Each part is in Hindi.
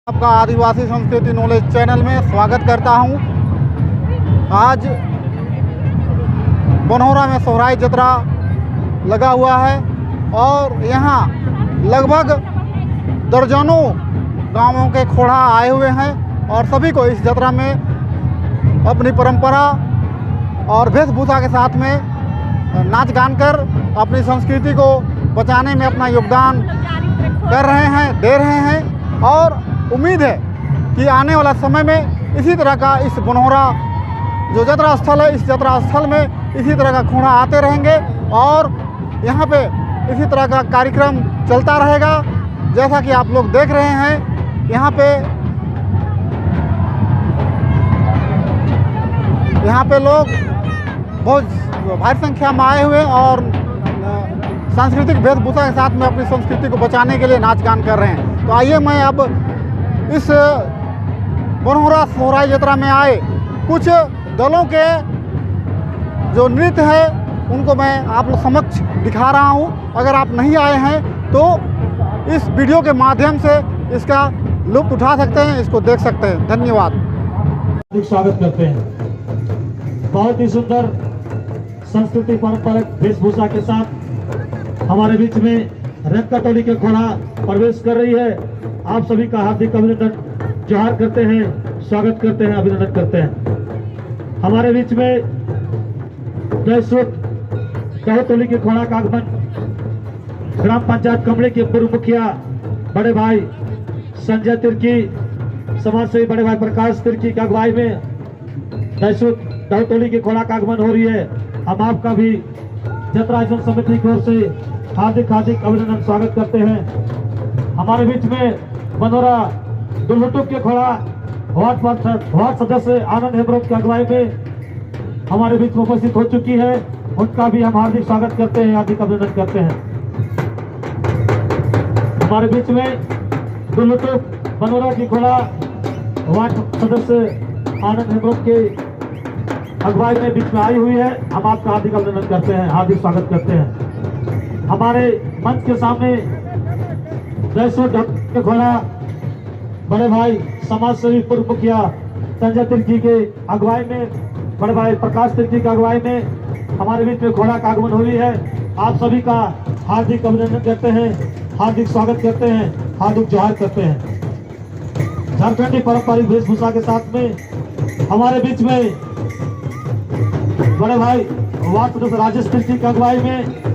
आपका आदिवासी संस्कृति नॉलेज चैनल में स्वागत करता हूं। आज बनौरा में सोहराई जतरा लगा हुआ है और यहां लगभग दर्जनों गांवों के खोड़ा आए हुए हैं और सभी को इस जतरा में अपनी परंपरा और वेशभूषा के साथ में नाच गान कर अपनी संस्कृति को बचाने में अपना योगदान कर रहे हैं, दे रहे हैं और उम्मीद है कि आने वाला समय में इसी तरह का इस बनौरा जो जतरा स्थल है, इस जतरा स्थल में इसी तरह का खोड़ा आते रहेंगे और यहाँ पे इसी तरह का कार्यक्रम चलता रहेगा। जैसा कि आप लोग देख रहे हैं, यहाँ पे लोग बहुत भारी संख्या में आए हुए और सांस्कृतिक वेशभूषा के साथ में अपनी संस्कृति को बचाने के लिए नाच गान कर रहे हैं। तो आइए मैं अब इस बनौरा सोहराई जतरा में आए कुछ दलों के जो नृत्य है उनको मैं आप लोग समक्ष दिखा रहा हूं। अगर आप नहीं आए हैं तो इस वीडियो के माध्यम से इसका लुत्फ उठा सकते हैं, इसको देख सकते हैं। धन्यवाद। स्वागत करते हैं। बहुत ही सुंदर संस्कृति पारंपरिक वेशभूषा के साथ हमारे बीच में रेत टोली के घोड़ा प्रवेश कर रही है। आप सभी का हार्दिक अभिनंदन जोहार करते हैं, स्वागत करते हैं, अभिनंदन करते हैं। हमारे बीच में टोली के घोड़ा का आगमन ग्राम पंचायत कमले के पूर्व मुखिया बड़े भाई संजय तिर्की, समाज सेवी बड़े भाई प्रकाश तिर्की की अगुवाई में टोली के घोड़ा का आगमन हो रही है। हम आपका भी जतरा आयोजन समिति की ओर से हार्दिक अभिनंदन स्वागत करते हैं। हमारे बीच में बनौरा दुलहुटुक के घोड़ा वार्ड सदस्य आनंद हेमब्रम की अगुवाई में हमारे बीच में उपस्थित हो चुकी है। उनका भी हम हार्दिक स्वागत करते हैं, हार्दिक अभिनंदन करते हैं। हमारे बीच में दुलहुटुक बनौरा की घोड़ा वार्ड सदस्य आनंद हेमब्रम के अगुवाई में बीच में आई हुई है। हम आपका हार्दिक अभिनंदन करते हैं, हार्दिक स्वागत करते हैं। हमारे मंच के सामने के घोड़ा बड़े भाई समाज सेवी पूर्व मुखिया संजय तिर्की के अगुवाई में, बड़े भाई प्रकाश तिर्की की अगुवाई में हमारे बीच में घोड़ा का आगमन हुई है। आप सभी का हार्दिक अभिनंदन करते हैं, हार्दिक स्वागत करते हैं, हार्दिक जोहार करते हैं। झारखंडी पारंपरिक वेशभूषा के साथ में हमारे बीच में बड़े भाई वार्ड सदस्य राजेश तिर्की की अगुवाई में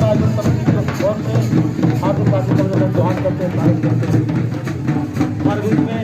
जत्रा आयोजन समिति की ओर से हार्दिक हार्दिक अभिनंदन जोहार करते हैं, स्वागत करते हैं। हमारे बीच में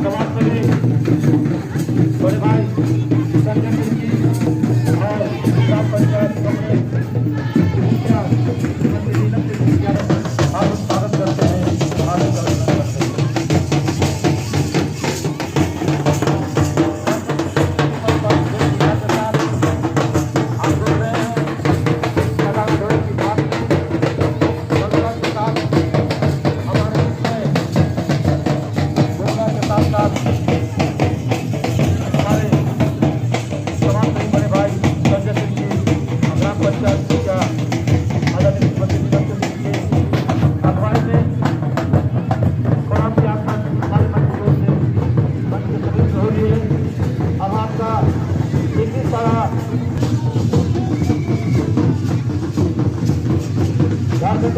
समाज सेवी बड़े भाई संजय जी और ग्राम पंचायत कमरे मुखिया श्रीमती नीलम जी का हार्दिक स्वागत करते हैं, हार्दिक अभिनंदन करते हैं।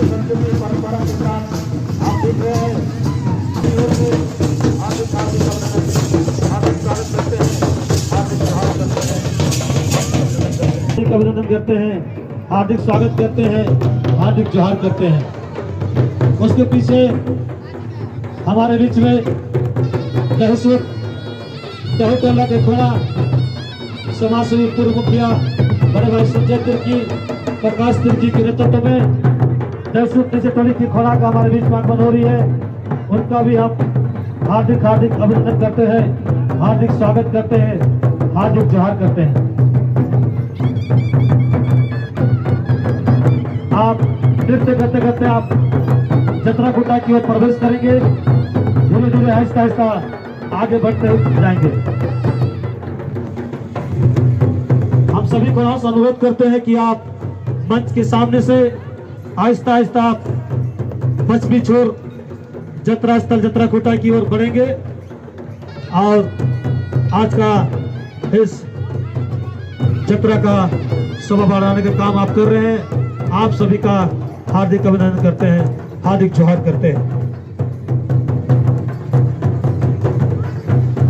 संस्कृति परंपरा के साथ आप देख रहे हैं हार्दिक स्वागत करते हैं, हार्दिक स्वागत करते हैं, अभिनंदन करते हैं, हार्दिक स्वागत करते हैं, हार्दिक जोहार करते हैं। उसके पीछे हमारे बीच में टहला के खोड़ा समाज सेवी पूर्व मुखिया बड़े भाई संजय तिर्की, प्रकाश तिर्की के नेतृत्व में टोली की खोड़ा का हमारे बीच में आगमन हो रही है। उनका भी हम हार्दिक हार्दिक अभिनंदन करते हैं, हार्दिक स्वागत करते हैं, हार्दिक जोहार करते हैं। आप नृत्य करते करते आप जत्रा खूंटा की ओर प्रवेश करेंगे, धीरे धीरे आहिस्ता आहिस्ता आगे बढ़ते जाएंगे। हम सभी को अनुरोध करते हैं कि आप मंच के सामने से आहिस्ता आहिस्ता आप पश्चिमी छोर जत्रा स्थल जत्रा खूंटा की ओर बढ़ेंगे और आज का इस जत्रा का शोभा बढ़ाने का काम आप कर रहे हैं। आप सभी का हार्दिक अभिनंदन करते हैं, हार्दिक जोहार करते हैं।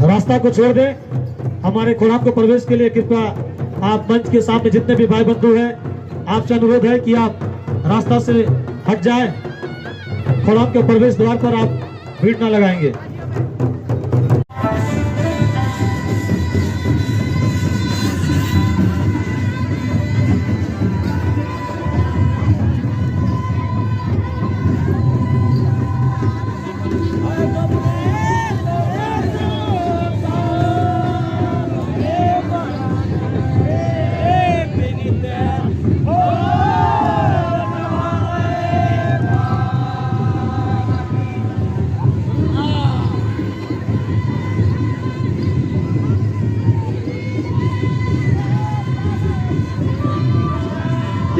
रास्ता को छोड़ दें, हमारे खोड़ा को प्रवेश के लिए कृपया आप मंच के सामने जितने भी भाई बंधु हैं, आपसे अनुरोध है कि आप रास्ता से हट जाए। खोड़ा के प्रवेश द्वार पर आप भीड़ न लगाएंगे।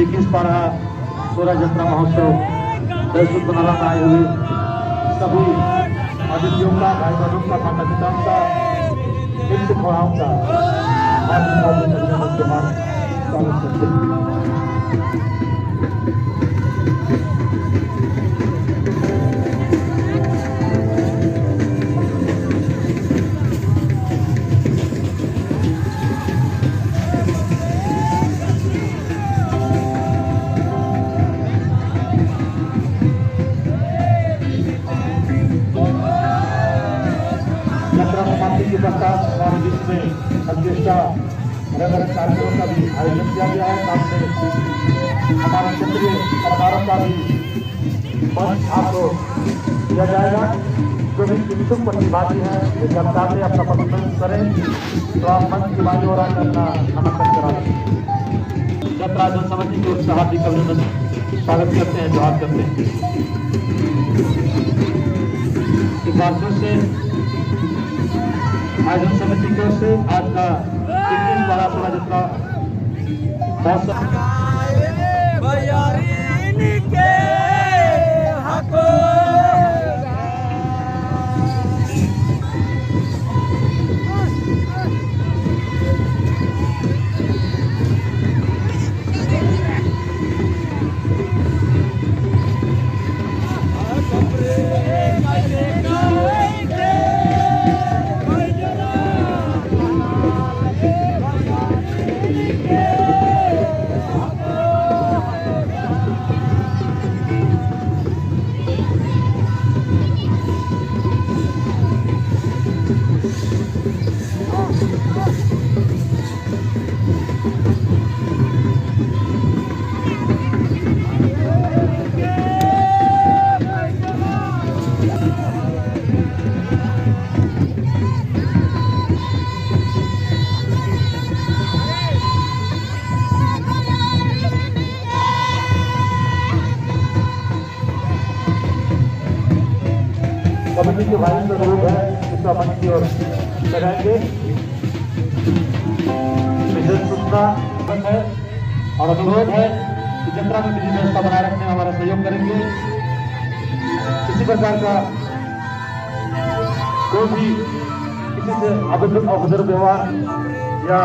इक्कीस पारा 16 जत्रा महोत्सव प्रस्तुत बनाना आए हुए सभी अतिथियों का, भाई बहनों का, माता पिताओं का, हिंद खोड़ाओं का स्वागत करते हैं। के पश्चात हमारे बीच में अंत्येष्टा रंगारंग कार्यक्रमों का भी आयोजन किया गया है। साथ में हमारे क्षेत्रीय कलाकारों का भी मंच आपको दिया जाएगा। जो भी इच्छुक प्रतिभागी हैं, यदि आप चाहते हैं अपना प्रदर्शन करें तो आप मंच की बाजू और आकर अपना नामांकन करा दें। जत्रा आयोजन समिति की ओर से हार्दिक अभिनंदन स्वागत करते हैं, जोहार करते हैं। एक बार फिर से आयोजन समिति की ओर से आज का 21 पारा 16 जत्रा महोत्सव कमेटी के भाई से अनुरोध है इसका मंच की ओर लगाएंगे। विशेष सूचना है और अनुरोध है कि यात्रा में बिजली व्यवस्था बनाए रखने में हमारा सहयोग करेंगे। किसी प्रकार का कोई भी किसी से अभद्र व्यवहार या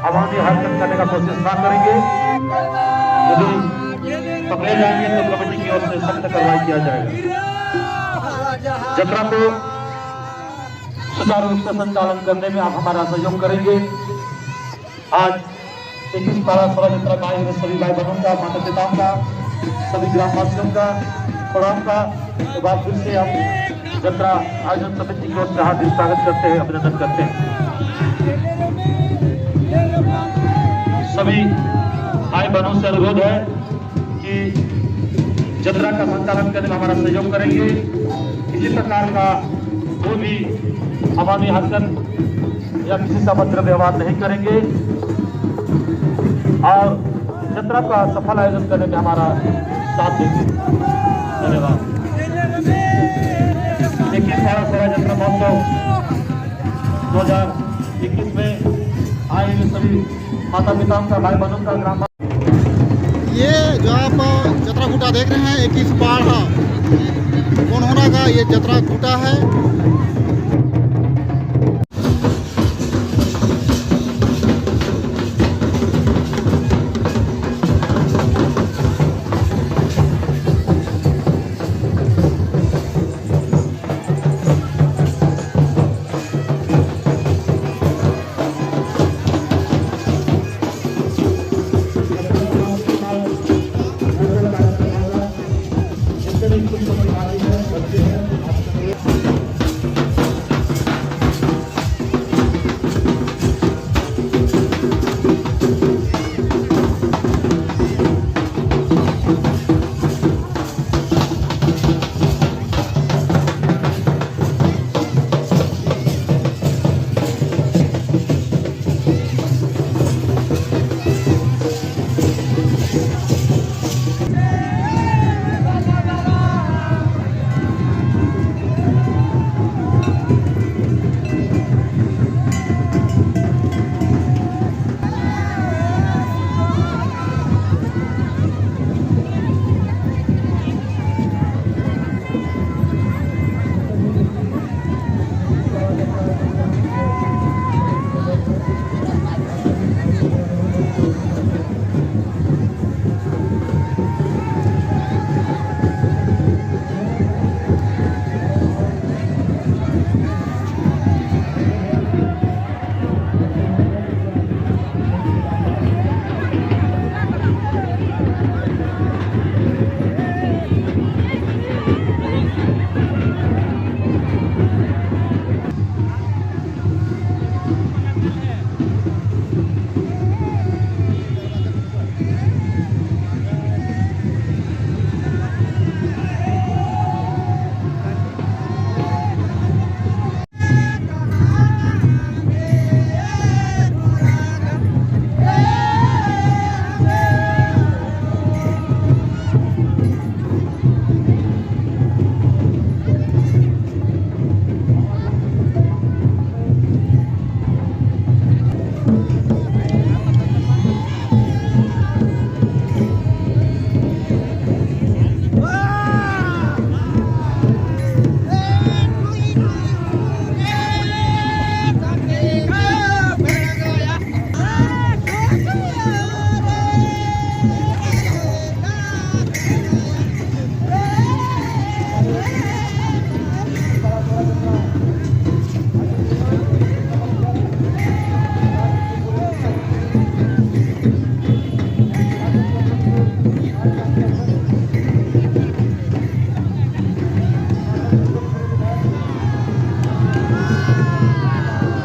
अमानवीय हरकत करने का कोशिश ना करेंगे। यदि पकड़े जाएंगे तो कमेटी की ओर से सख्त कार्रवाई किया जाएगा। यात्रा को सुचारू रूप से संचालन करने में आप हमारा सहयोग करेंगे। आज 21/12 शोभा यात्रा में आए हुए सभी भाई बहनों का, माता पिताओं का, सभी ग्रामवासियों का, प्रणाम का एक बार फिर से हम यात्रा आयोजन समिति की ओर से हार्दिक स्वागत करते हैं, अभिनंदन करते हैं। सभी भाई बहनों से अनुरोध है कि यात्रा का संचालन करने में हमारा सहयोग करेंगे। किसी प्रकार का कोई भी अमानवीय हरकत या किसी से अभद्र व्यवहार नहीं करेंगे और यात्रा का सफल आयोजन करने में हमारा साथ देंगे। धन्यवाद। 21/12 शोभा यात्रा महोत्सव 2021 में आए हुए सभी माता पिताओं का, भाई बहनों का, ग्राम ये जो आप जतरा खूटा देख रहे हैं 21/12 कोनहोरा का ये जतरा खूटा है। कुछ